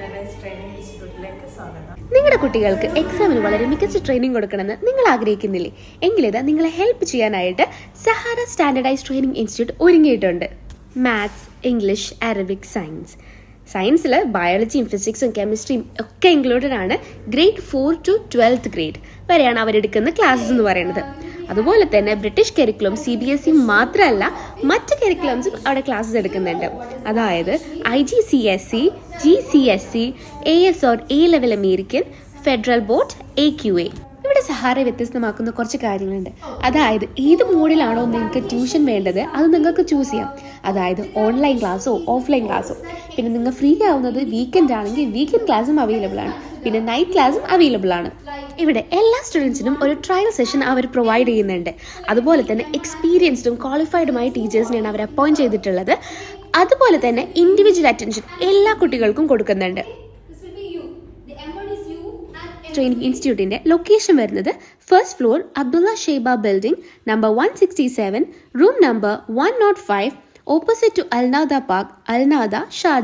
Standardised training ഇൻസ്റ്റിറ്റ്യൂട്ടിലേക്ക് സ്വാഗതം. നിങ്ങളുടെ കുട്ടികൾക്ക് എക്സാമിന് വളരെ മികച്ച ട്രെയിനിങ് കൊടുക്കണമെന്ന് നിങ്ങൾ ആഗ്രഹിക്കുന്നില്ലേ? എങ്കിലിത് നിങ്ങളെ ഹെൽപ്പ് ചെയ്യാനായിട്ട് സഹാറ സ്റ്റാൻഡേർഡൈസ്ഡ് ട്രെയിനിങ് ഇൻസ്റ്റിറ്റ്യൂട്ട് ഒരുങ്ങിയിട്ടുണ്ട്. മാത്സ്, ഇംഗ്ലീഷ്, അറബിക്, സയൻസിൽ ബയോളജിയും ഫിസിക്സും കെമിസ്ട്രിയും ഒക്കെ ഇൻക്ലൂഡഡ് ആണ്. ഗ്രേഡ് 4 to 12th ഗ്രേഡ് വരെയാണ് അവരെടുക്കുന്ന ക്ലാസ്സസ് എന്ന് പറയുന്നത്. അതുപോലെ തന്നെ ബ്രിട്ടീഷ് കരിക്കുലം CBSE മാത്രമല്ല മറ്റ് കരിക്കുലംസും അവിടെ ക്ലാസ്സസ് എടുക്കുന്നുണ്ട്. അതായത് IGCSE, GCSE, AS or A level American, federal board, AQA. ഇവിടെ സഹാറ വ്യത്യസ്തമാക്കുന്ന കുറച്ച് കാര്യങ്ങളുണ്ട്. അതായത് ഏത് മോഡിലാണോ നിങ്ങൾക്ക് ട്യൂഷൻ വേണ്ടത് അത് നിങ്ങൾക്ക് ചൂസ് ചെയ്യാം. അതായത് ഓൺലൈൻ ക്ലാസ്സോ ഓഫ്ലൈൻ ക്ലാസ്സോ. പിന്നെ നിങ്ങൾ ഫ്രീ ആവുന്നത് വീക്കെൻഡ് ആണെങ്കിൽ വീക്കെൻഡ് ക്ലാസ്സും അവൈലബിൾ ആണ്. പിന്നെ നൈറ്റ് ക്ലാസ്സും അവൈലബിൾ ആണ്. ഇവിടെ എല്ലാ സ്റ്റുഡൻസിനും ഒരു ട്രയൽ സെഷൻ അവർ പ്രൊവൈഡ് ചെയ്യുന്നുണ്ട്. അതുപോലെ തന്നെ എക്സ്പീരിയൻസ്ഡും ക്വാളിഫൈഡുമായ ടീച്ചേഴ്സിനെയാണ് അവർ അപ്പോയിന്റ് ചെയ്തിട്ടുള്ളത്. അതുപോലെ തന്നെ ഇൻഡിവിജ്വൽ അറ്റൻഷൻ എല്ലാ കുട്ടികൾക്കും കൊടുക്കുന്നുണ്ട്. ട്രെയിനിങ് ഇൻസ്റ്റിറ്റ്യൂട്ടിന്റെ ലൊക്കേഷൻ വരുന്നത് first floor Abdullah Shaiba building, number 167, room number 105, opposite to Al Nahda park, Al Nahda, Sharjah.